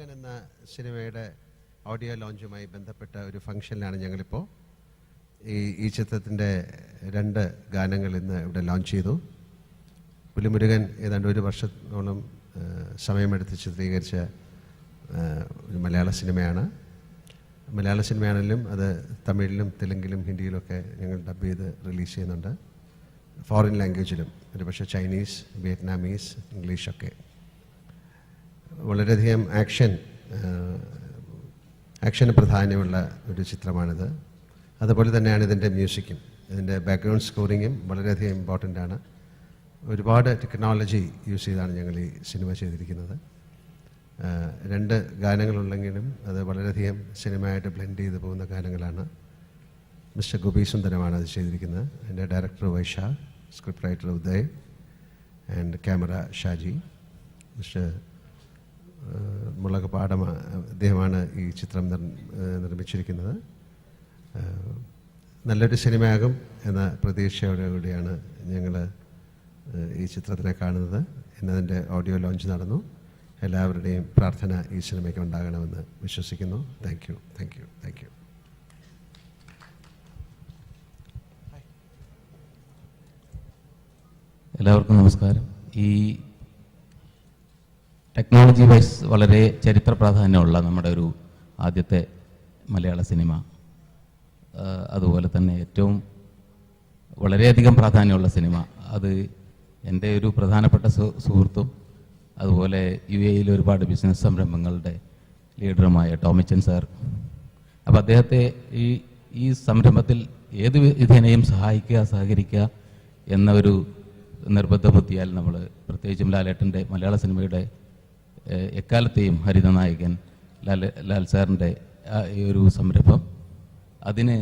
പുലിമുരുകൻ എന്ന സിനിമയുടെ ഓഡിയോ ലോഞ്ചുമായി ബന്ധപ്പെട്ട ഒരു ഫംഗ്ഷനിലാണ് ഞങ്ങളിപ്പോൾ. ഈ ചിത്രത്തിൻ്റെ 2 ഗാനങ്ങൾ ഇന്ന് ഇവിടെ ലോഞ്ച് ചെയ്തു. പുലിമുരുകൻ ഏതാണ്ട് 1 വർഷത്തോളം സമയമെടുത്ത് ചിത്രീകരിച്ച ഒരു മലയാള സിനിമയാണ്. മലയാള സിനിമയാണെങ്കിലും അത് തമിഴിലും തെലുങ്കിലും ഹിന്ദിയിലൊക്കെ ഞങ്ങൾ ഡബ് ചെയ്ത് റിലീസ് ചെയ്യുന്നുണ്ട്. ഫോറിൻ ലാംഗ്വേജിലും, ഒരു പക്ഷേ ചൈനീസ്, വിയറ്റ്നാമീസ്, ഇംഗ്ലീഷൊക്കെ. വളരെയധികം ആക്ഷന് പ്രാധാന്യമുള്ള ഒരു ചിത്രമാണിത്. അതുപോലെ തന്നെയാണ് ഇതിൻ്റെ മ്യൂസിക്കും, ഇതിൻ്റെ ബാക്ക്ഗ്രൗണ്ട് സ്കോറിങ്ങും വളരെയധികം ഇമ്പോർട്ടൻ്റ് ആണ്. ഒരുപാട് ടെക്നോളജി യൂസ് ചെയ്താണ് ഞങ്ങൾ ഈ സിനിമ ചെയ്തിരിക്കുന്നത്. 2 ഗാനങ്ങളുണ്ടെങ്കിലും അത് വളരെയധികം സിനിമയായിട്ട് ബ്ലെൻഡ് ചെയ്ത് പോകുന്ന ഗാനങ്ങളാണ്. മിസ്റ്റർ ഗോപി സുന്ദരമാണ് അത് ചെയ്തിരിക്കുന്നത്. എൻ്റെ director Vysakh, script writer Uday and camera Shaji. Mister Mulakuppadam അദ്ദേഹമാണ് ഈ ചിത്രം നിർമ്മിച്ചിരിക്കുന്നത്. നല്ലൊരു സിനിമയാകും എന്ന പ്രതീക്ഷയോടുകൂടിയാണ് ഞങ്ങൾ ഈ ചിത്രത്തിനെ കാണുന്നത്. ഇന്നതിൻ്റെ ഓഡിയോ ലോഞ്ച് നടന്നു. എല്ലാവരുടെയും പ്രാർത്ഥന ഈ സിനിമയ്ക്ക് ഉണ്ടാകണമെന്ന് വിശ്വസിക്കുന്നു. Thank you, thank you, thank you. എല്ലാവർക്കും നമസ്കാരം. ഈ ടെക്നോളജി വൈസ് വളരെ ചരിത്ര പ്രാധാന്യമുള്ള നമ്മുടെ ഒരു ആദ്യത്തെ മലയാള സിനിമ, അതുപോലെ തന്നെ ഏറ്റവും വളരെയധികം പ്രാധാന്യമുള്ള സിനിമ, അത് എൻ്റെ ഒരു പ്രധാനപ്പെട്ട സുഹൃത്തും അതുപോലെ UAE ഒരുപാട് ബിസിനസ് സംരംഭങ്ങളുടെ ലീഡറുമായ ടോമിച്ചൻ സാർ. അപ്പോൾ അദ്ദേഹത്തെ ഈ സംരംഭത്തിൽ ഏത് വിധേനയും സഹകരിക്കുക എന്ന ഒരു നിർബന്ധ ബുദ്ധിയാൽ നമ്മൾ, പ്രത്യേകിച്ചും ലാലേട്ടൻ്റെ മലയാള സിനിമയുടെ എക്കാലത്തെയും ഹരിതനായകൻ ലാൽ സാറിൻ്റെ ഈ ഒരു സംരംഭം, അതിന്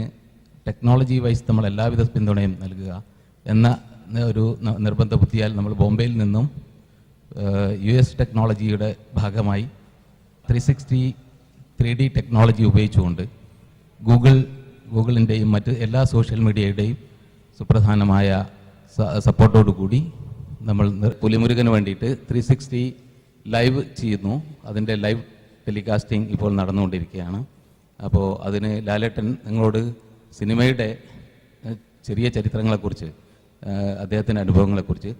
ടെക്നോളജി വൈസ് നമ്മൾ എല്ലാവിധ പിന്തുണയും നൽകുക എന്ന ഒരു നിർബന്ധ ബുദ്ധിയാൽ നമ്മൾ ബോംബെയിൽ നിന്നും US ടെക്നോളജിയുടെ ഭാഗമായി 3D ടെക്നോളജി ഉപയോഗിച്ചുകൊണ്ട് ഗൂഗിളിൻ്റെയും മറ്റ് എല്ലാ സോഷ്യൽ മീഡിയയുടെയും സുപ്രധാനമായ സപ്പോർട്ടോടുകൂടി നമ്മൾ പുലിമുരുകന് വേണ്ടിയിട്ട് 360 ലൈവ് ചെയ്യുന്നു. അതിൻ്റെ ലൈവ് ടെലികാസ്റ്റിംഗ് ഇപ്പോൾ നടന്നുകൊണ്ടിരിക്കുകയാണ്. അപ്പോൾ അതിന് ലാലേട്ടൻ നിങ്ങളോട് സിനിമയുടെ ചെറിയ ചരിത്രങ്ങളെക്കുറിച്ച്, അദ്ദേഹത്തിൻ്റെ അനുഭവങ്ങളെക്കുറിച്ച്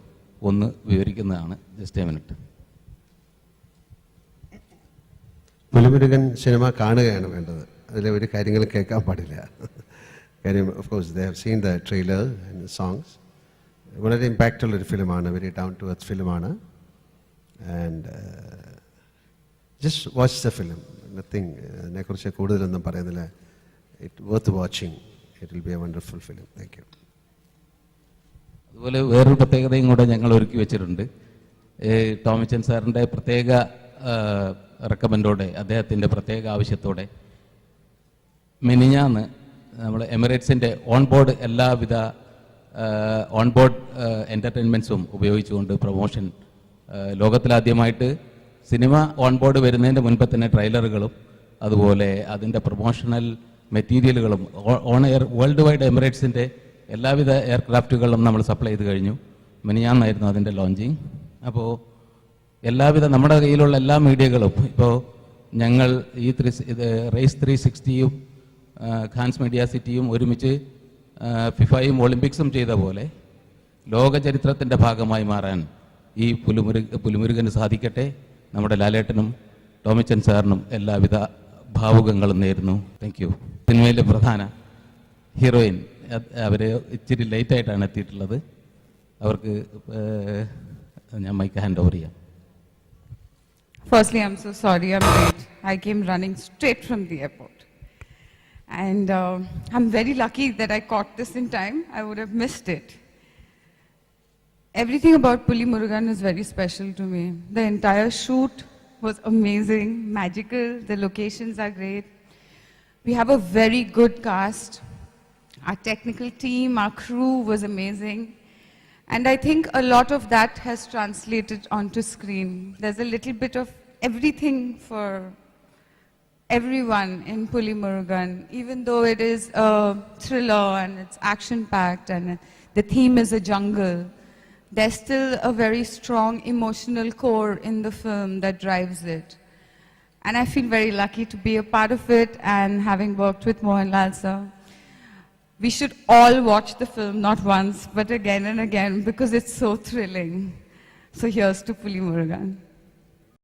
ഒന്ന് വിവരിക്കുന്നതാണ്. Just a minute. പുലിമുരുകൻ സിനിമ കാണുകയാണ് വേണ്ടത്. അതിലെ ഒരു കാര്യങ്ങൾ കേൾക്കാൻ പാടില്ല. കാര്യം of course they have seen the trailer and songs. വളരെ ഇമ്പാക്റ്റുള്ളൊരു ഫിലിമാണ്, വെരി ഡൗൺ ടു എർത്ത് ഫിലിമാണ്. And just watch the film, nothing. അതിനെക്കുറിച്ച് കൂടുതലൊന്നും പറയുന്നില്ല. It worth watching. It will be a wonderful film. Thank you. അതുപോലെ വേറൊരു പ്രത്യേകതയും കൂടെ ഞങ്ങൾ ഒരുക്കി വെച്ചിട്ടുണ്ട്. ടോമിച്ചൻ സാറിൻ്റെ പ്രത്യേക റെക്കമെൻഡോടെ, അദ്ദേഹത്തിൻ്റെ പ്രത്യേക ആവശ്യത്തോടെ മിനിഞ്ഞാന്ന് നമ്മൾ എമിറേറ്റ്സിൻ്റെ ഓൺബോർഡ് എല്ലാവിധ ഓൺബോർഡ് എൻ്റർടൈൻമെൻറ്റ്സും ഉപയോഗിച്ചുകൊണ്ട് പ്രൊമോഷൻ, ലോകത്തിലാദ്യമായിട്ട് സിനിമ ഓൺബോർഡ് വരുന്നതിൻ്റെ മുൻപ് തന്നെ ട്രെയിലറുകളും അതുപോലെ അതിൻ്റെ പ്രൊമോഷണൽ മെറ്റീരിയലുകളും ഓൺ എയർ വേൾഡ് വൈഡ് എമിറേറ്റ്സിൻ്റെ എല്ലാവിധ എയർക്രാഫ്റ്റുകളും നമ്മൾ സപ്ലൈ ചെയ്ത് കഴിഞ്ഞു. മിനിഞ്ഞാന്നായിരുന്നു അതിൻ്റെ ലോഞ്ചിങ്. അപ്പോൾ എല്ലാവിധ നമ്മുടെ കയ്യിലുള്ള എല്ലാ മീഡിയകളും, ഇപ്പോൾ ഞങ്ങൾ ഈ റേസ് 360യും ഖാൻസ് മീഡിയ സിറ്റിയും ഒരുമിച്ച് ഫിഫയും ഒളിമ്പിക്സും ചെയ്ത പോലെ ലോക ചരിത്രത്തിൻ്റെ ഭാഗമായി മാറാൻ ഈ പുലിമുരുകന് സാധിക്കട്ടെ. നമ്മുടെ ലാലേട്ടനും ടോമിച്ചൻ സാറിനും എല്ലാവിധ ഭാവുകങ്ങളും നേരുന്നു. Thank you. സിനിമയിലെ പ്രധാന ഹീറോയിൻ, അവർ ഇച്ചിരി ലേറ്റായിട്ടാണ് എത്തിയിട്ടുള്ളത്. അവർക്ക് ഞാൻ മൈക്ക് ഹാൻഡ് ഓവർ ചെയ്യാം. Firstly, I'm so sorry I'm late. I came running straight from the airport. And I'm very lucky that I caught this in time. I would have missed it. Everything about Pulimurugan is very special to me. The entire shoot was amazing, magical. The locations are great. We have a very good cast. Our technical team, our crew was amazing. And I think a lot of that has translated onto screen. There's a little bit of everything for everyone in Pulimurugan, even though it is a thriller and it's action-packed and the theme is a jungle. There's still a very strong emotional core in the film that drives it. And I feel very lucky to be a part of it and having worked with Mohanlal sir. We should all watch the film, not once, but again and again, because it's so thrilling. So here's to Puli Murugan.